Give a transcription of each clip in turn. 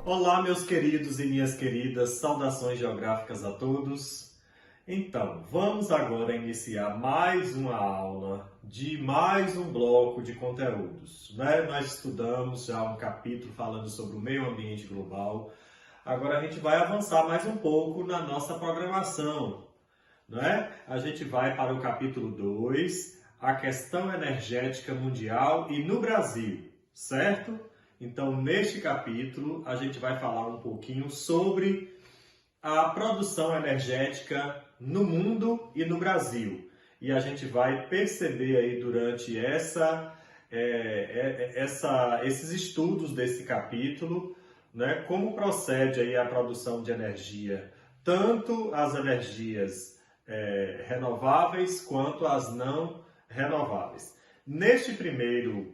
Olá, meus queridos e minhas queridas, saudações geográficas a todos. Então, vamos agora iniciar mais uma aula de mais um bloco de conteúdos, né? Nós estudamos já um capítulo falando sobre o meio ambiente global. Agora a gente vai avançar mais um pouco na nossa programação, né? A gente vai para o capítulo 2, a questão energética mundial e no Brasil, certo? Então, neste capítulo, a gente vai falar um pouquinho sobre a produção energética no mundo e no Brasil. E a gente vai perceber aí durante esses estudos desse capítulo, né, como procede aí a produção de energia, tanto as energias renováveis quanto as não renováveis. Neste primeiro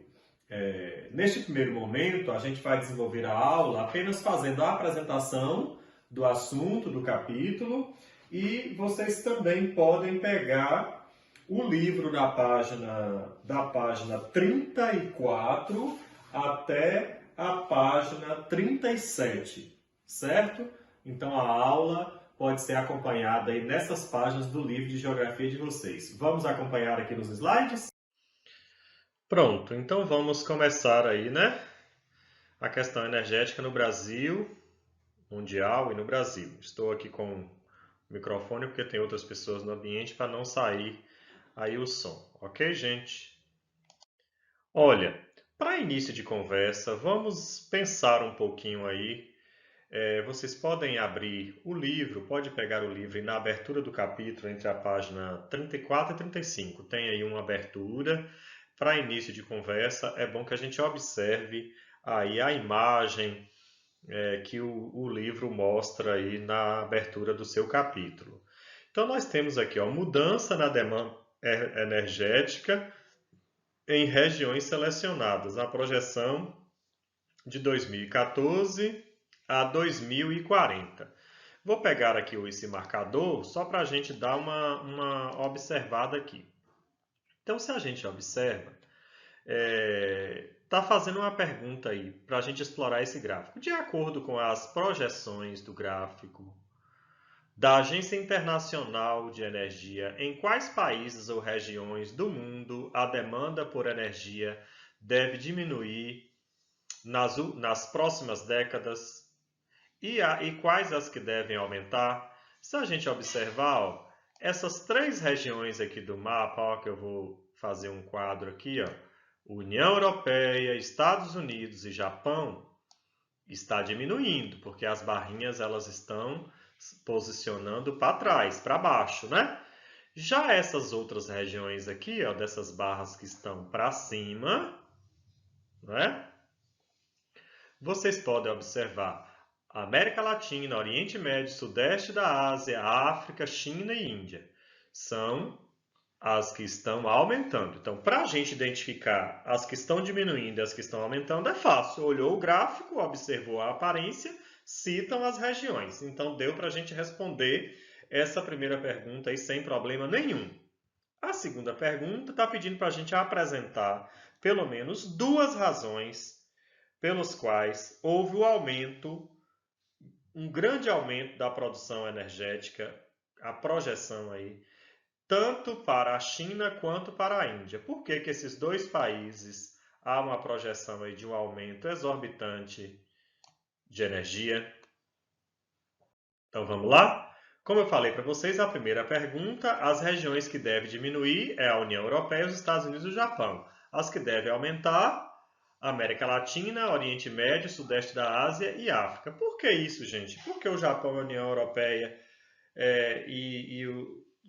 momento, a gente vai desenvolver a aula apenas fazendo a apresentação do assunto, do capítulo, e vocês também podem pegar o livro da página 34 até a página 37, certo? Então a aula pode ser acompanhada aí nessas páginas do livro de geografia de vocês. Vamos acompanhar aqui nos slides? Pronto, então vamos começar aí, né? A questão energética no Brasil, mundial e no Brasil. Estou aqui com o microfone porque tem outras pessoas no ambiente para não sair aí o som. Ok, gente? Olha, para início de conversa, vamos pensar um pouquinho aí. Vocês podem abrir o livro, pode pegar o livro e na abertura do capítulo, entre a página 34 e 35, tem aí uma abertura. Para início de conversa, é bom que a gente observe aí a imagem que o livro mostra aí na abertura do seu capítulo. Então, nós temos aqui, ó, mudança na demanda energética em regiões selecionadas, na projeção de 2014 a 2040. Vou pegar aqui esse marcador só para a gente dar uma observada aqui. Então, se a gente observa, está fazendo uma pergunta aí para a gente explorar esse gráfico. De acordo com as projeções do gráfico da Agência Internacional de Energia, em quais países ou regiões do mundo a demanda por energia deve diminuir nas próximas décadas e quais as que devem aumentar? Se a gente observar, ó, essas três regiões aqui do mapa, ó, que eu vou fazer um quadro aqui, ó, União Europeia, Estados Unidos e Japão, está diminuindo, porque as barrinhas elas estão posicionando para trás, para baixo, né? Já essas outras regiões aqui, ó, dessas barras que estão para cima, né? Vocês podem observar América Latina, Oriente Médio, Sudeste da Ásia, África, China e Índia. São as que estão aumentando. Então, para a gente identificar as que estão diminuindo e as que estão aumentando, é fácil. Olhou o gráfico, observou a aparência, citam as regiões. Então, deu para a gente responder essa primeira pergunta aí sem problema nenhum. A segunda pergunta está pedindo para a gente apresentar pelo menos duas razões pelos quais houve o aumento, um grande aumento da produção energética, a projeção aí, tanto para a China quanto para a Índia. Por que esses dois países há uma projeção aí de um aumento exorbitante de energia? Então vamos lá? Como eu falei para vocês, a primeira pergunta, as regiões que devem diminuir é a União Europeia, os Estados Unidos e o Japão. As que devem aumentar, América Latina, Oriente Médio, Sudeste da Ásia e África. Por que isso, gente? Porque o Japão e a União Europeia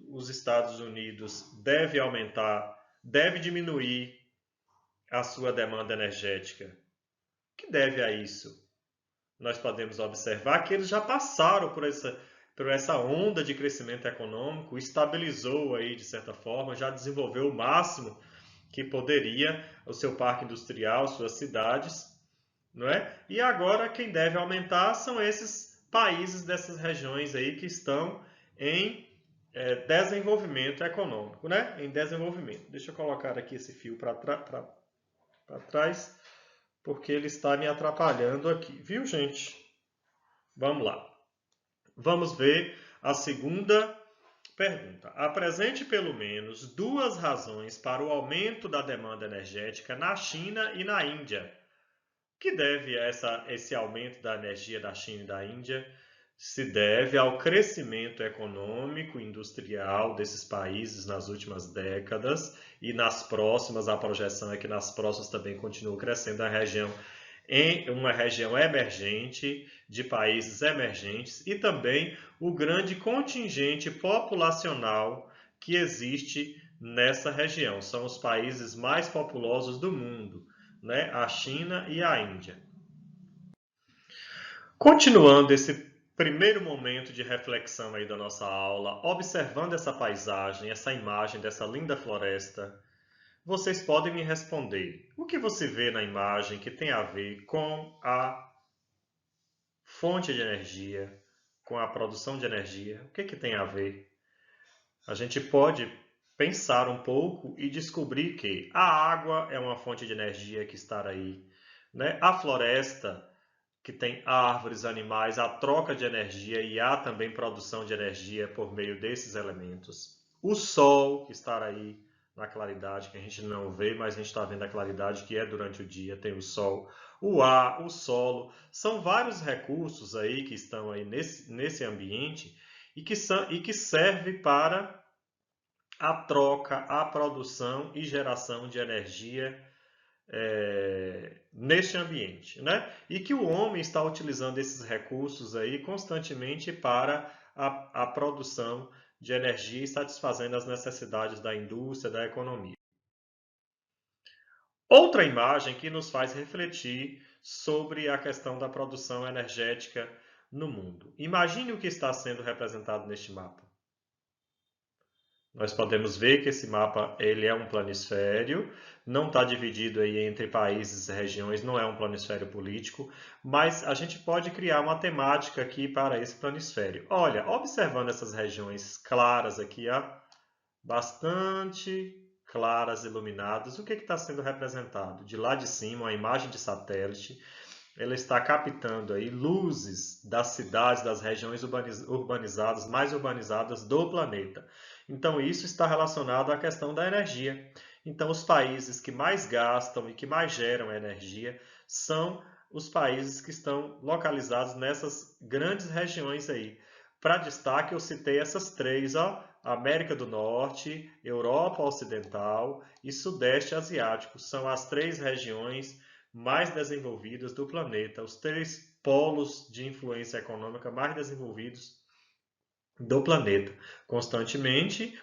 os Estados Unidos devem aumentar, deve diminuir a sua demanda energética? O que deve a isso? Nós podemos observar que eles já passaram por essa onda de crescimento econômico, estabilizou aí de certa forma, já desenvolveu o máximo que poderia o seu parque industrial, suas cidades, não é? E agora quem deve aumentar são esses países dessas regiões aí que estão em desenvolvimento econômico, né? Em desenvolvimento. Deixa eu colocar aqui esse fio para trás, porque ele está me atrapalhando aqui, viu, gente? Vamos lá. Vamos ver a segunda pergunta. Apresente pelo menos duas razões para o aumento da demanda energética na China e na Índia. O que deve esse aumento da energia da China e da Índia? Se deve ao crescimento econômico e industrial desses países nas últimas décadas e nas próximas, a projeção é que nas próximas também continue crescendo a região em uma região emergente, de países emergentes, e também o grande contingente populacional que existe nessa região. São os países mais populosos do mundo, né? A China e a Índia. Continuando esse primeiro momento de reflexão aí da nossa aula, observando essa paisagem, essa imagem dessa linda floresta, vocês podem me responder. O que você vê na imagem que tem a ver com a fonte de energia, com a produção de energia? O que tem a ver? A gente pode pensar um pouco e descobrir que a água é uma fonte de energia que está aí, né? A floresta, que tem árvores, animais, a troca de energia e há também produção de energia por meio desses elementos. O sol, que está aí na claridade, que a gente não vê, mas a gente está vendo a claridade que é durante o dia, tem o sol. O ar, o solo, são vários recursos aí que estão aí nesse ambiente e que serve para a troca, a produção e geração de energia neste ambiente, né? E que o homem está utilizando esses recursos aí constantemente para a produção de energia e satisfazendo as necessidades da indústria, da economia. Outra imagem que nos faz refletir sobre a questão da produção energética no mundo. Imagine o que está sendo representado neste mapa. Nós podemos ver que esse mapa ele é um planisfério, não está dividido aí entre países e regiões, não é um planisfério político, mas a gente pode criar uma temática aqui para esse planisfério. Olha, observando essas regiões claras aqui, ó, bastante claras, iluminadas, o que está sendo representado? De lá de cima, a imagem de satélite, ela está captando aí luzes das cidades, das regiões urbanizadas, mais urbanizadas do planeta. Então, isso está relacionado à questão da energia. Então, os países que mais gastam e que mais geram energia são os países que estão localizados nessas grandes regiões aí. Para destaque, eu citei essas três, ó, América do Norte, Europa Ocidental e Sudeste Asiático. São as três regiões mais desenvolvidas do planeta, os três polos de influência econômica mais desenvolvidos do planeta. Consequentemente,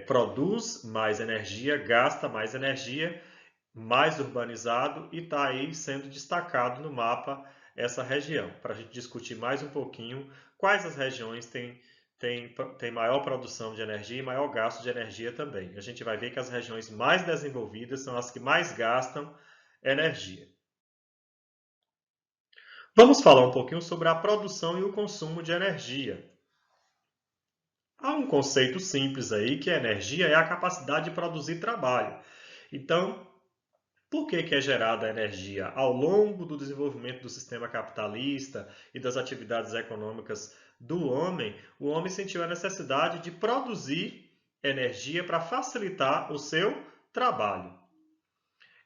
produz mais energia, gasta mais energia, mais urbanizado e está aí sendo destacado no mapa essa região. Para a gente discutir mais um pouquinho quais as regiões têm maior produção de energia e maior gasto de energia também. A gente vai ver que as regiões mais desenvolvidas são as que mais gastam energia. Vamos falar um pouquinho sobre a produção e o consumo de energia. Há um conceito simples aí que a energia é a capacidade de produzir trabalho. Então, por que é gerada a energia? Ao longo do desenvolvimento do sistema capitalista e das atividades econômicas do homem, o homem sentiu a necessidade de produzir energia para facilitar o seu trabalho.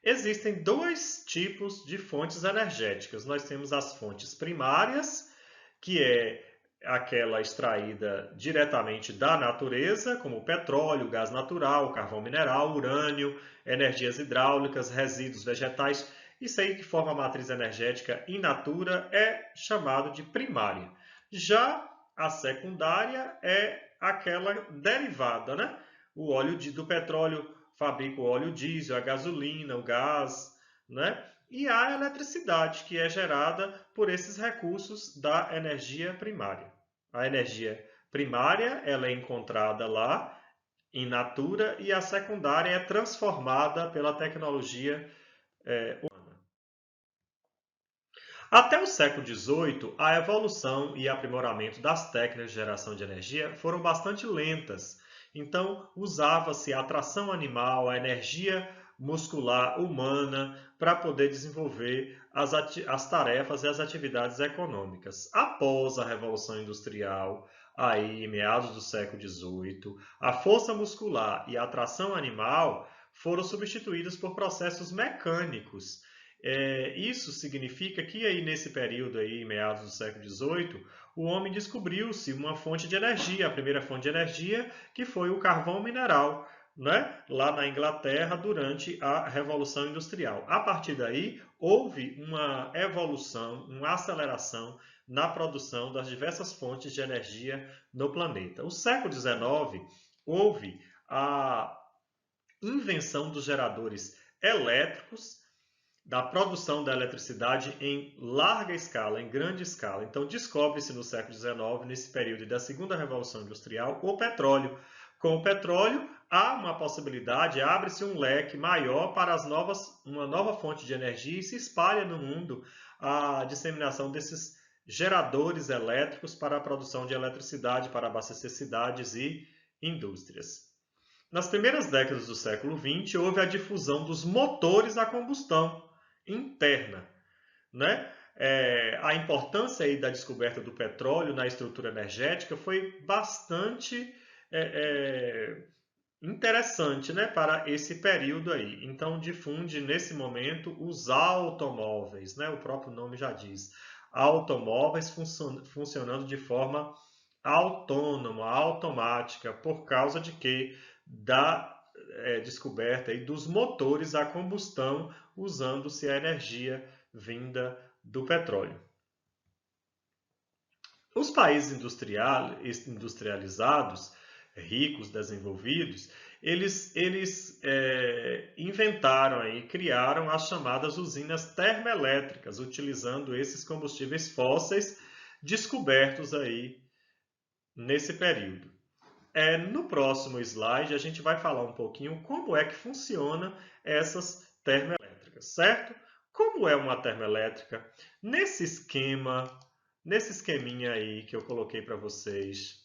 Existem dois tipos de fontes energéticas. Nós temos as fontes primárias, que é aquela extraída diretamente da natureza, como o petróleo, gás natural, carvão mineral, urânio, energias hidráulicas, resíduos vegetais. Isso aí que forma a matriz energética in natura é chamado de primária. Já a secundária é aquela derivada, né? O óleo do petróleo fabrica o óleo diesel, a gasolina, o gás, né? E a eletricidade, que é gerada por esses recursos da energia primária. A energia primária ela é encontrada lá in natura e a secundária é transformada pela tecnologia humana. Até o século XVIII, a evolução e aprimoramento das técnicas de geração de energia foram bastante lentas. Então, usava-se a tração animal, a energia muscular humana para poder desenvolver as tarefas e as atividades econômicas. Após a Revolução Industrial, aí, em meados do século XVIII, a força muscular e a tração animal foram substituídas por processos mecânicos. Isso significa que aí nesse período, aí, meados do século XVIII, o homem descobriu-se uma fonte de energia, a primeira fonte de energia, que foi o carvão mineral, né? Lá na Inglaterra, durante a Revolução Industrial. A partir daí, houve uma evolução, uma aceleração na produção das diversas fontes de energia no planeta. O século XIX, houve a invenção dos geradores elétricos, da produção da eletricidade em larga escala, em grande escala. Então, descobre-se no século XIX, nesse período da segunda Revolução Industrial, o petróleo. Com o petróleo, há uma possibilidade, abre-se um leque maior para uma nova fonte de energia e se espalha no mundo a disseminação desses geradores elétricos para a produção de eletricidade, para abastecer cidades e indústrias. Nas primeiras décadas do século XX, houve a difusão dos motores a combustão interna, né? A importância aí da descoberta do petróleo na estrutura energética foi bastante interessante, né, para esse período aí. Então, difunde nesse momento os automóveis, né? O próprio nome já diz, automóveis funcionando de forma autônoma, automática, por causa de que da descoberta aí dos motores a combustão, usando-se a energia vinda do petróleo. Os países industrializados, ricos, desenvolvidos, eles inventaram aí, criaram as chamadas usinas termoelétricas, utilizando esses combustíveis fósseis descobertos aí nesse período. No próximo slide, a gente vai falar um pouquinho como é que funciona essas termoelétricas, certo? Como é uma termoelétrica? Nesse esqueminha aí que eu coloquei para vocês,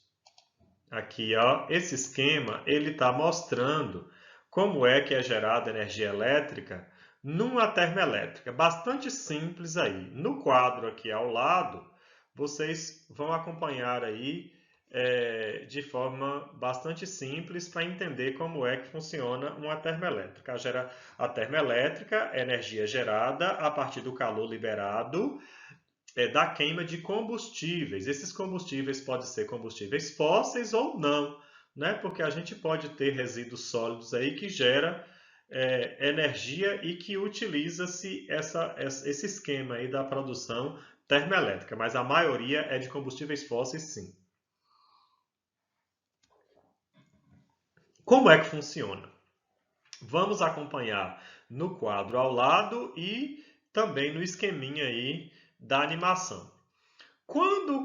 aqui, ó, esse esquema, ele está mostrando como é que é gerada energia elétrica numa termoelétrica. Bastante simples aí. No quadro aqui ao lado, vocês vão acompanhar aí de forma bastante simples para entender como é que funciona uma termoelétrica. A termoelétrica é energia gerada a partir do calor liberado da queima de combustíveis. Esses combustíveis podem ser combustíveis fósseis ou não, né? Porque a gente pode ter resíduos sólidos aí que gera energia e que utiliza-se esse esquema aí da produção termoelétrica, mas a maioria é de combustíveis fósseis, sim. Como é que funciona? Vamos acompanhar no quadro ao lado e também no esqueminha aí da animação. Quando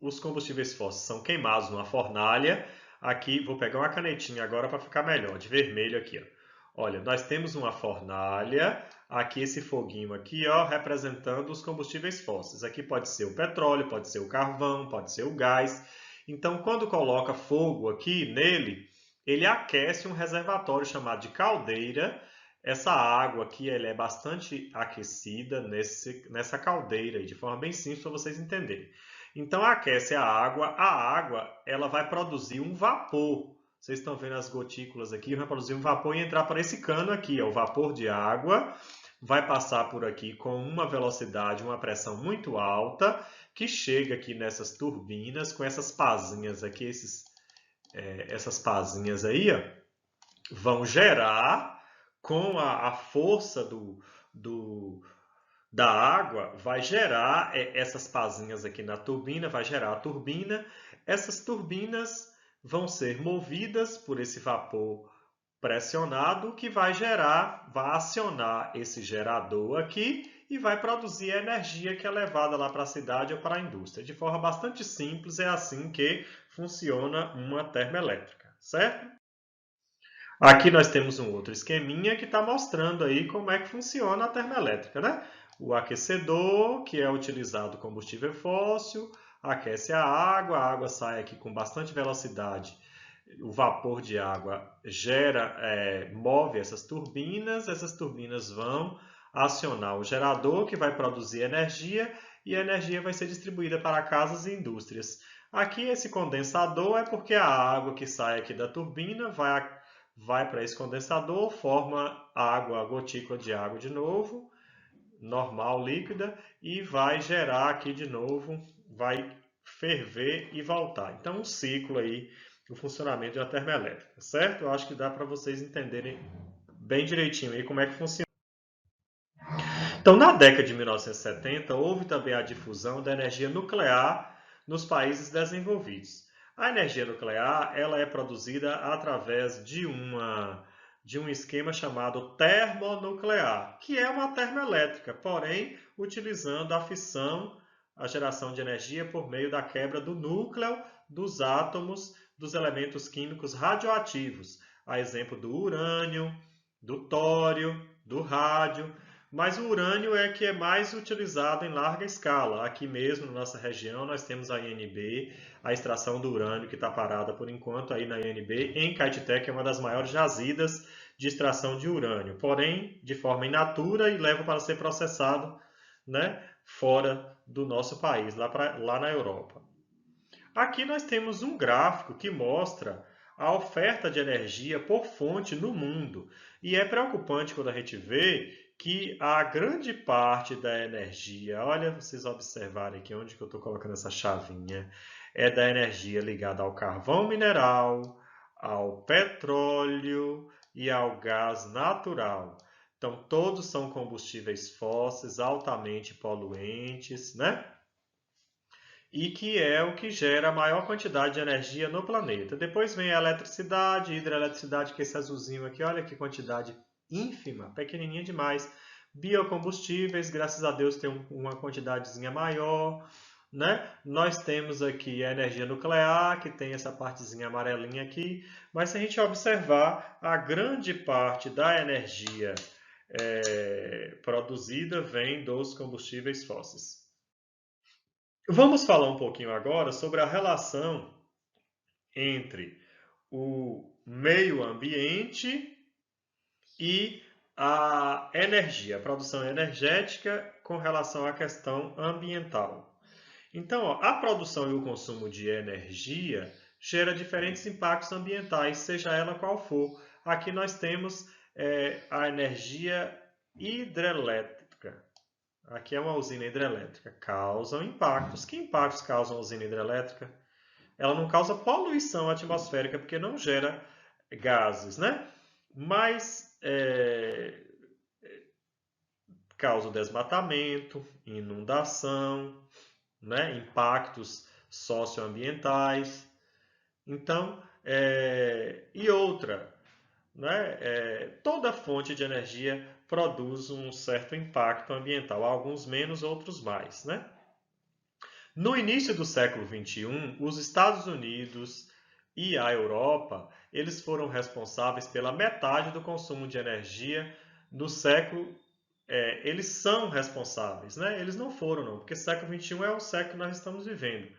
os combustíveis fósseis são queimados numa fornalha, aqui vou pegar uma canetinha agora para ficar melhor, de vermelho aqui, ó. Olha, nós temos uma fornalha, aqui esse foguinho aqui, ó, representando os combustíveis fósseis. Aqui pode ser o petróleo, pode ser o carvão, pode ser o gás. Então, quando coloca fogo aqui nele, ele aquece um reservatório chamado de caldeira. Essa água aqui ela é bastante aquecida nessa caldeira, de forma bem simples para vocês entenderem. Então, aquece a água ela vai produzir um vapor. Vocês estão vendo as gotículas aqui, vai produzir um vapor e entrar para esse cano aqui. O vapor de água vai passar por aqui com uma velocidade, uma pressão muito alta, que chega aqui nessas turbinas, com essas pazinhas aqui, essas pazinhas aí, ó, vão gerar, com a força da água, vai gerar essas pazinhas aqui na turbina, vai gerar a turbina. Essas turbinas vão ser movidas por esse vapor pressionado, que vai acionar esse gerador aqui e vai produzir a energia que é levada lá para a cidade ou para a indústria. De forma bastante simples, é assim que funciona uma termoelétrica, certo? Aqui nós temos um outro esqueminha que está mostrando aí como é que funciona a termoelétrica, né? O aquecedor, que é utilizado combustível fóssil, aquece a água sai aqui com bastante velocidade o vapor de água move essas turbinas vão acionar o gerador que vai produzir energia e a energia vai ser distribuída para casas e indústrias. Aqui esse condensador é porque a água que sai aqui da turbina vai para esse condensador, forma água, gotícula de água de novo, normal, líquida, e vai gerar aqui de novo, vai ferver e voltar. Então, um ciclo aí, o funcionamento de uma termoelétrica, certo? Eu acho que dá para vocês entenderem bem direitinho aí como é que funciona. Então, na década de 1970, houve também a difusão da energia nuclear nos países desenvolvidos. A energia nuclear ela é produzida através de um esquema chamado termonuclear, que é uma termoelétrica, porém utilizando a fissão, a geração de energia por meio da quebra do núcleo dos átomos dos elementos químicos radioativos, a exemplo do urânio, do tório, do rádio. Mas o urânio é que é mais utilizado em larga escala. Aqui mesmo na nossa região nós temos a INB, a extração do urânio que está parada por enquanto aí na INB, em Caetité, que é uma das maiores jazidas de extração de urânio, porém de forma in natura e leva para ser processado, né, fora do nosso país, lá na Europa. Aqui nós temos um gráfico que mostra a oferta de energia por fonte no mundo. E é preocupante quando a gente vê que a grande parte da energia, olha, vocês observarem aqui onde que eu estou colocando essa chavinha, é da energia ligada ao carvão mineral, ao petróleo e ao gás natural. Então, todos são combustíveis fósseis altamente poluentes, né? E que é o que gera a maior quantidade de energia no planeta. Depois vem a eletricidade, hidroeletricidade, que é esse azulzinho aqui, olha que quantidade ínfima, pequenininha demais. Biocombustíveis, graças a Deus tem uma quantidadezinha maior, né? Nós temos aqui a energia nuclear, que tem essa partezinha amarelinha aqui, mas se a gente observar, a grande parte da energia produzida vem dos combustíveis fósseis. Vamos falar um pouquinho agora sobre a relação entre o meio ambiente e a energia, a produção energética com relação à questão ambiental. Então, a produção e o consumo de energia gera diferentes impactos ambientais, seja ela qual for. Aqui nós temos a energia hidrelétrica. Aqui é uma usina hidrelétrica. Causam impactos. Que impactos causam a usina hidrelétrica? Ela não causa poluição atmosférica porque não gera gases, né? Mas causa desmatamento, inundação, né? Impactos socioambientais. Então, e outra, né? Toda fonte de energia produz um certo impacto ambiental, alguns menos, outros mais, né? No início do século XXI, os Estados Unidos e a Europa, eles foram responsáveis pela metade do consumo de energia no século. Eles são responsáveis, né? Eles não foram, não, porque o século XXI é o século que nós estamos vivendo.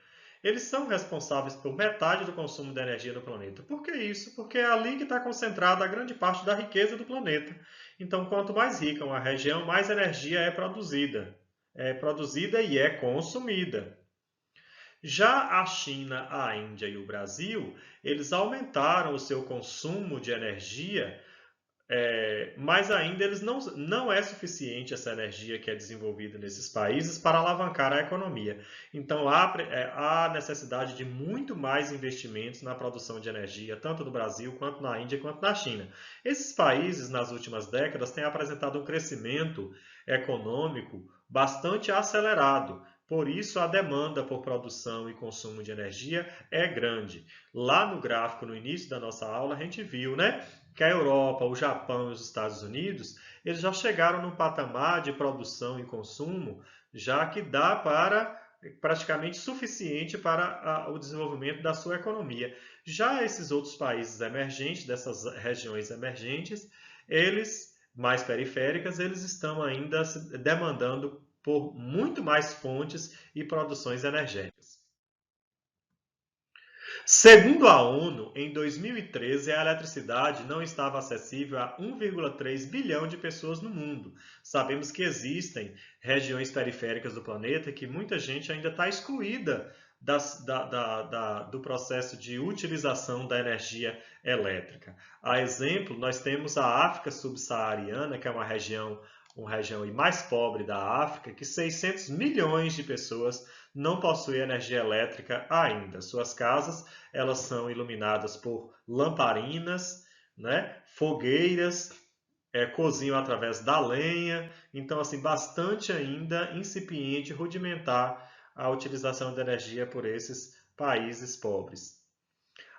Eles são responsáveis por metade do consumo de energia do planeta. Por que isso? Porque é ali que está concentrada a grande parte da riqueza do planeta. Então, quanto mais rica uma região, mais energia é produzida. É produzida e é consumida. Já a China, a Índia e o Brasil, eles aumentaram o seu consumo de energia, mas ainda não é suficiente essa energia que é desenvolvida nesses países para alavancar a economia. Então há necessidade de muito mais investimentos na produção de energia, tanto no Brasil, quanto na Índia, quanto na China. Esses países, nas últimas décadas, têm apresentado um crescimento econômico bastante acelerado. Por isso, a demanda por produção e consumo de energia é grande. Lá no gráfico, no início da nossa aula, a gente viu, né, que a Europa, o Japão e os Estados Unidos, eles já chegaram num patamar de produção e consumo já que dá para praticamente suficiente para o desenvolvimento da sua economia. Já esses outros países emergentes, dessas regiões emergentes, eles mais periféricas, eles estão ainda demandando por muito mais fontes e produções energéticas. Segundo a ONU, em 2013, a eletricidade não estava acessível a 1,3 bilhão de pessoas no mundo. Sabemos que existem regiões periféricas do planeta que muita gente ainda está excluída do processo de utilização da energia elétrica. A exemplo, nós temos a África subsaariana, que é uma região mais pobre da África, que 600 milhões de pessoas não possuem energia elétrica ainda. Suas casas elas são iluminadas por lamparinas, né, fogueiras, cozinham através da lenha. Então, assim, bastante ainda incipiente, rudimentar a utilização de energia por esses países pobres.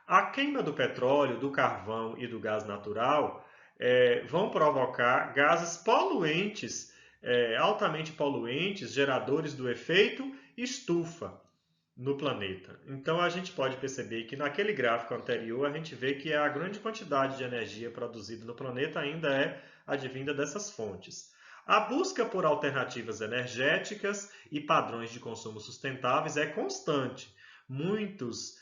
A queima do petróleo, do carvão e do gás natural vão provocar gases poluentes, altamente poluentes, geradores do efeito estufa no planeta. Então a gente pode perceber que naquele gráfico anterior a gente vê que a grande quantidade de energia produzida no planeta ainda é advinda dessas fontes. A busca por alternativas energéticas e padrões de consumo sustentáveis é constante. Muitos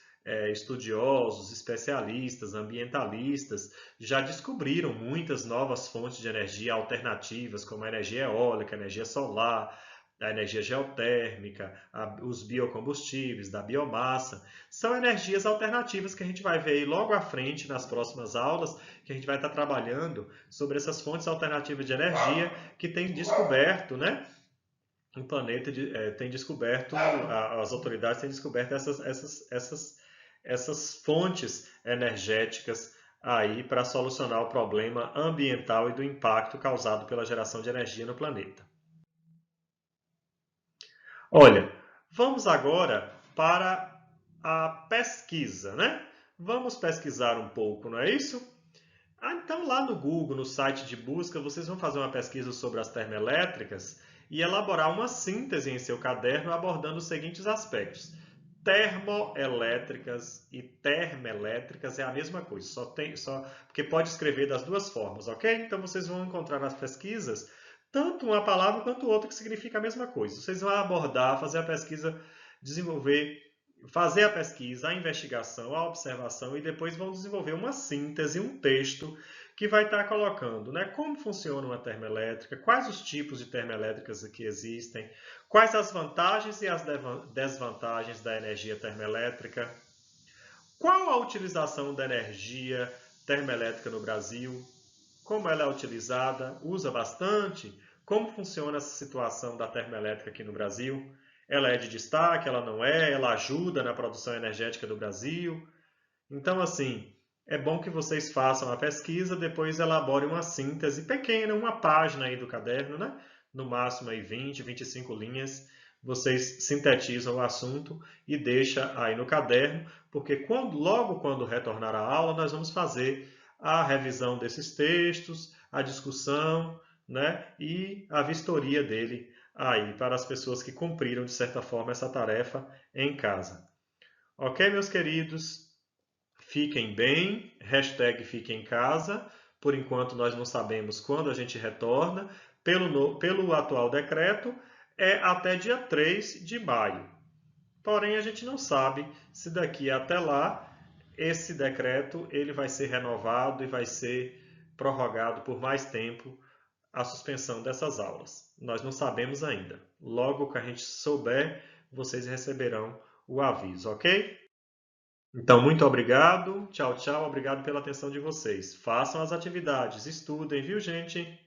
estudiosos, especialistas, ambientalistas já descobriram muitas novas fontes de energia alternativas, como a energia eólica, a energia solar, a energia geotérmica, os biocombustíveis, da biomassa. São energias alternativas que a gente vai ver aí logo à frente nas próximas aulas, que a gente vai estar trabalhando sobre essas fontes alternativas de energia que tem descoberto, né? O planeta tem descoberto, as autoridades têm descoberto essas fontes energéticas aí para solucionar o problema ambiental e do impacto causado pela geração de energia no planeta. Olha, vamos agora para a pesquisa, né? Vamos pesquisar um pouco, não é isso? Então lá no Google, no site de busca, vocês vão fazer uma pesquisa sobre as termoelétricas e elaborar uma síntese em seu caderno abordando os seguintes aspectos. Termoelétricas e termoelétricas é a mesma coisa, porque pode escrever das duas formas, ok? Então vocês vão encontrar nas pesquisas tanto uma palavra quanto outra que significa a mesma coisa. Vocês vão abordar, fazer a pesquisa, fazer a pesquisa, a investigação, a observação e depois vão desenvolver uma síntese, um texto que vai estar colocando, né, como funciona uma termoelétrica, quais os tipos de termoelétricas que existem, quais as vantagens e as desvantagens da energia termoelétrica, qual a utilização da energia termoelétrica no Brasil, como ela é utilizada, usa bastante, como funciona essa situação da termoelétrica aqui no Brasil. Ela é de destaque, ela não é, ela ajuda na produção energética do Brasil. Então, assim, é bom que vocês façam a pesquisa, depois elaborem uma síntese pequena, uma página aí do caderno, né? No máximo aí 20, 25 linhas. Vocês sintetizam o assunto e deixam aí no caderno, porque logo quando retornar à aula, nós vamos fazer a revisão desses textos, a discussão, né? E a vistoria dele aí para as pessoas que cumpriram, de certa forma, essa tarefa em casa. Ok, meus queridos? Fiquem bem, hashtag fiquem em casa. Por enquanto, nós não sabemos quando a gente retorna. Pelo atual decreto, é até dia 3 de maio. Porém, a gente não sabe se daqui até lá esse decreto ele vai ser renovado e vai ser prorrogado por mais tempo a suspensão dessas aulas. Nós não sabemos ainda. Logo que a gente souber, vocês receberão o aviso, ok? Então, muito obrigado. Tchau, tchau. Obrigado pela atenção de vocês. Façam as atividades, estudem, viu, gente?